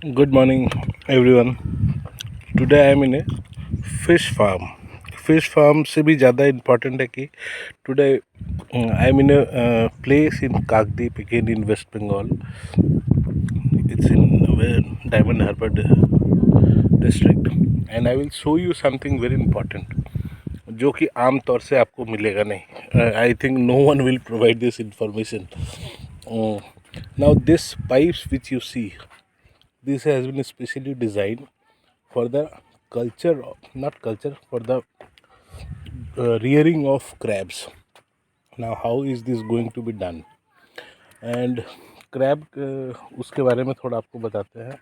Good morning, everyone. Today I am in a fish farm. Fish farm से भी ज़्यादा important है कि today I am in a place in Kakdeep again in West Bengal. It's in Diamond Harbour district, and I will show you something very important जो कि आम तौर से आपको मिलेगा नहीं. I think no one will provide this information. Now this pipes which you see, this has been specially designed for the culture, not culture, for the rearing of crabs. Now how is this going to be done? And crab उसके बारे में थोड़ा आपको बताते हैं.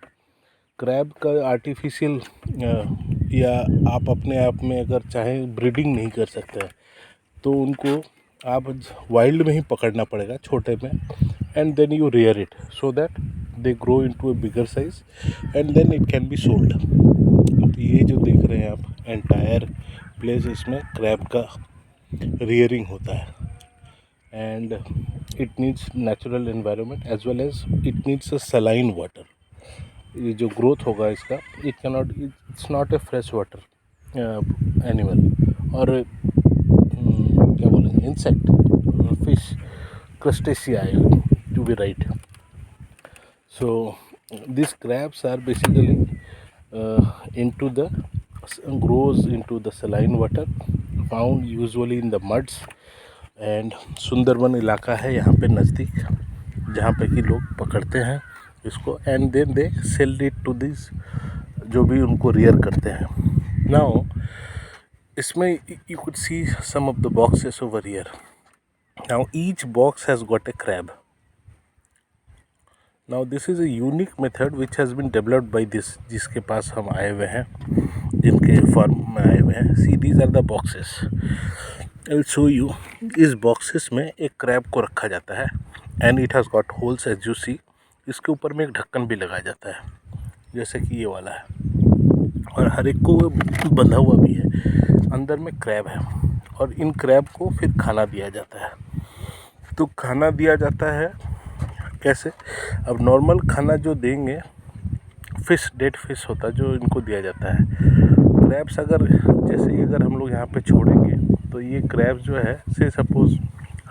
Crab का artificial या आप अपने आप में अगर चाहें ब्रीडिंग नहीं कर सकते हैं तो उनको आप वाइल्ड में ही पकड़ना पड़ेगा छोटे में, and then you rear it so that they grow into a bigger size and then it can be sold. तो ये जो देख रहे हैं आप एंटायर प्लेस, इसमें क्रैब का रियरिंग होता है. And it needs natural environment as well as it needs a saline water. ये जो ग्रोथ होगा इसका, it cannot, it's not a fresh water animal और क्या बोलेंगे, insect, fish, crustacea to be right. So these crabs are basically into the grows into the saline water found usually in the muds. And Sundarban इलाका है यहाँ पे नज़दीक, जहाँ पे कि लोग पकड़ते हैं इसको and then they sell it to this, जो भी उनको रियर करते हैं. नाउ इसमें you could see some of the boxes over here. Now each box has got a crab. Now this is a unique method which has been developed by this, जिसके पास हम आए हुए हैं, जिनके फार्म में आए हुए हैं. See these are the boxes. I will show you. इस बॉक्सेस में एक क्रैब को रखा जाता है and it has got holes as you see. इसके ऊपर में एक ढक्कन भी लगाया जाता है जैसे कि ये वाला है, और हर एक को बंधा हुआ भी है. अंदर में क्रैब है और इन क्रैब को फिर खाना दिया जाता है. तो खाना दिया जाता है कैसे? अब नॉर्मल खाना जो देंगे, फ़िश, डेड फिश होता है जो इनको दिया जाता है. क्रैब्स अगर जैसे ही अगर हम लोग यहाँ पे छोड़ेंगे तो ये क्रैब्स जो है, से सपोज़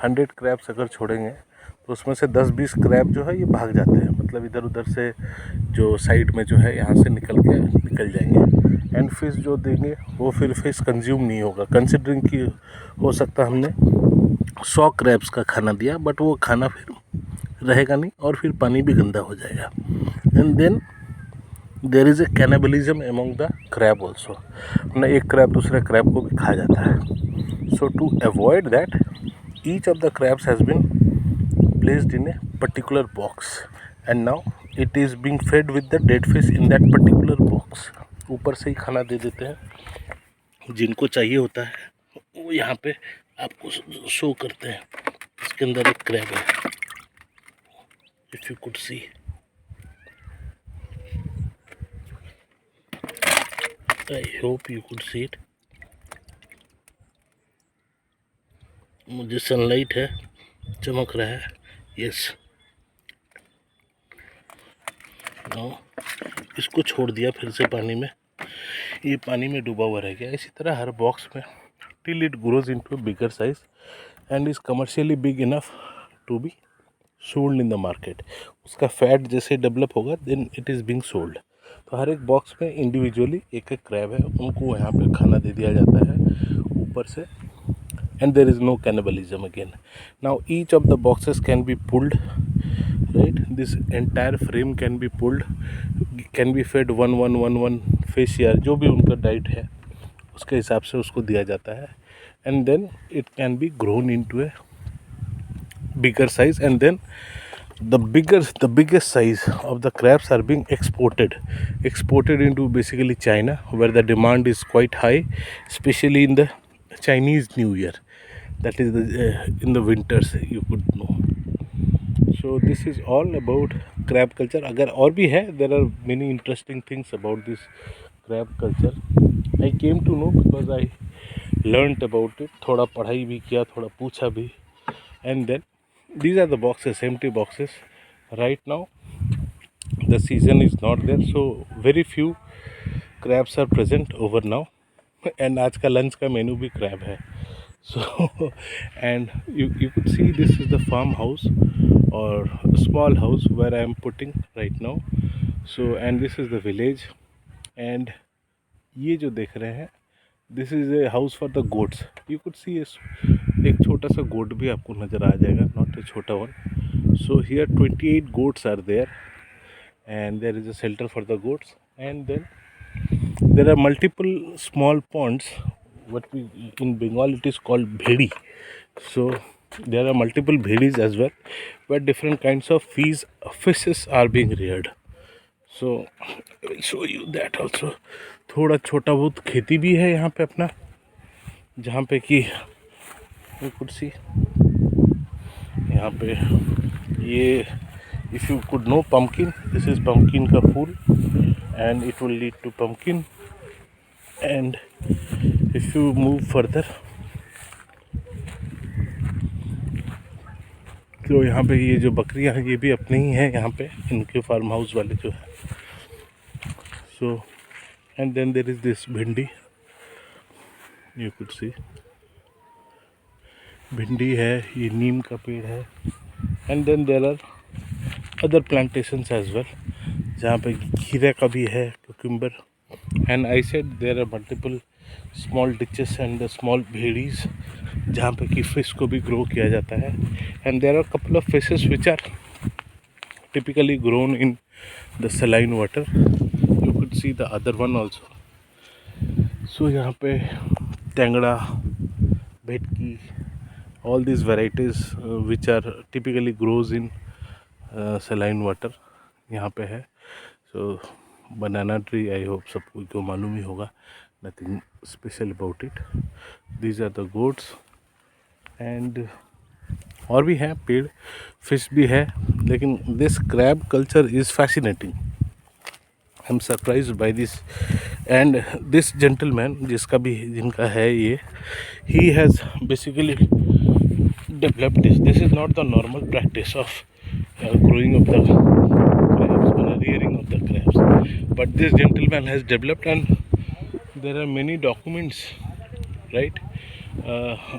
100 क्रैब्स अगर छोड़ेंगे तो उसमें से 10-20 क्रैब जो है ये भाग जाते हैं, मतलब इधर उधर से जो साइड में जो है यहाँ से निकल जाएंगे. एंड फिश जो देंगे वो फिर फिश कंज्यूम नहीं होगा. कंसिडरिंग कि हो सकता हमने 100 क्रैब्स का खाना दिया, बट वो खाना फिर रहेगा नहीं और फिर पानी भी गंदा हो जाएगा. And then there is a cannibalism among the crab also. ना एक क्रैब दूसरे क्रैब को भी खा जाता है. So to avoid that, each of the crabs has been placed in a particular box and now it is being fed with the dead fish in that particular box. ऊपर से ही खाना दे देते हैं, जिनको चाहिए होता है वो यहाँ पे आपको शो करते हैं. इसके अंदर एक क्रैब है, if you could see. I hope you could see it. मुझे सनलाइट है, चमक रहा है. यस. नो, इसको छोड़ दिया फिर से पानी में, ये पानी में डूबा हुआ रह गया. इसी तरह हर बॉक्स में till it grows into bigger size and is commercially big enough to be sold in the market. उसका फैट जैसे डेवलप होगा then it is being sold. तो हर एक बॉक्स में इंडिविजुअली एक एक क्रैब है, उनको यहाँ पे खाना दे दिया जाता है ऊपर से, and there is no cannibalism again. Now each of the boxes can be pulled, right. This entire frame can be pulled, can be fed one fish या जो भी उनका डाइट है उसके हिसाब से उसको दिया जाता है. And then it can be grown in to a bigger size, and then the biggest size of the crabs are being exported into basically China, where the demand is quite high, especially in the Chinese New Year, that is in the winters, you could know. So this is all about crab culture. अगर और भी है, there are many interesting things about this crab culture. I came to know because I learnt about it. थोड़ा पढ़ाई भी किया, थोड़ा पूछा भी. And then these are the boxes, empty boxes. Right now the season is not there, so very few crabs are present over now. And आज का lunch का menu भी crab है. So and you could see this is the farmhouse or small house where I am putting right now. So and this is the village, and ये जो देख रहे हैं this is a house for the goats. You could सी एक छोटा सा गोट भी आपको नज़र आ जाएगा, नॉट ए छोटा one. So here 28 goats are there and there is a shelter for the goats, and then there are multiple small ponds, what we in Bengal it is called bhedi. So there are multiple bhedis as well where different kinds of fishes are being reared. So I will show you that also. थोड़ा छोटा बहुत खेती भी है यहाँ पे अपना, जहाँ पे कि you could see यहाँ पे ये if you could know pumpkin, this is pumpkin का फूल and it will lead to pumpkin. And if you move further तो यहाँ पे ये जो बकरियाँ हैं ये भी अपने ही हैं यहाँ पे, इनके फार्म हाउस वाले जो है. So and then there is this भिंडी, you could see भिंडी है, ये नीम का पेड़ है. And then there are other plantations as well, जहाँ पे खीरा का भी है, cucumber. And I said there are multiple small ditches and the small bhedis जहाँ पे कि fish को भी grow किया जाता है. And there are couple of fishes which are typically grown in the saline water. You could see the other one also. So यहाँ पे टेंगड़ा, भेटकी, all these varieties which are typically grows in saline water यहाँ पे है. So banana tree, I hope सबको को मालूम ही होगा, nothing special about it. These are the goats and और भी हैं पेड़, fish भी है, लेकिन this crab culture is fascinating. I'm surprised by this. And this gentleman जिसका भी जिनका है ये, he has basically developed this. This is not the normal practice of growing of the crabs or rearing of the crabs, but this gentleman has developed, and there are many documents, right?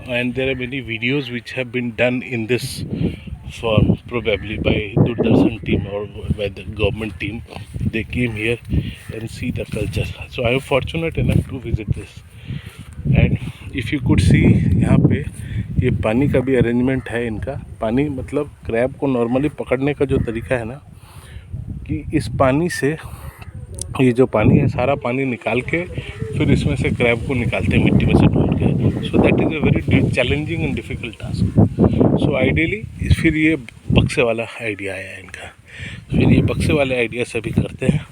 And there are many videos which have been done in this farm, probably by Doordarshan team or by the government team. They came here and see the culture. So I am fortunate enough to visit this. And if you could see यहाँ पे ये पानी का भी arrangement है इनका. पानी मतलब क्रैब को नॉर्मली पकड़ने का जो तरीका है ना, कि इस पानी से ये जो पानी है सारा पानी निकाल के फिर इसमें से क्रैब को निकालते हैं मिट्टी में से ढूंढ के. So that is a very challenging and difficult task. So ideally फिर ये बक्से वाला आइडिया आया है इनका, फिर ये बक्से वाले आइडिया से भी करते हैं.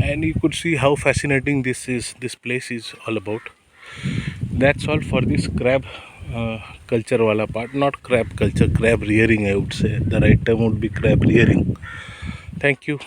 And you could see how fascinating this place is all about. That's all for this crab culture वाला part, not crab culture, crab rearing I would say. The right term would be crab rearing. Thank you.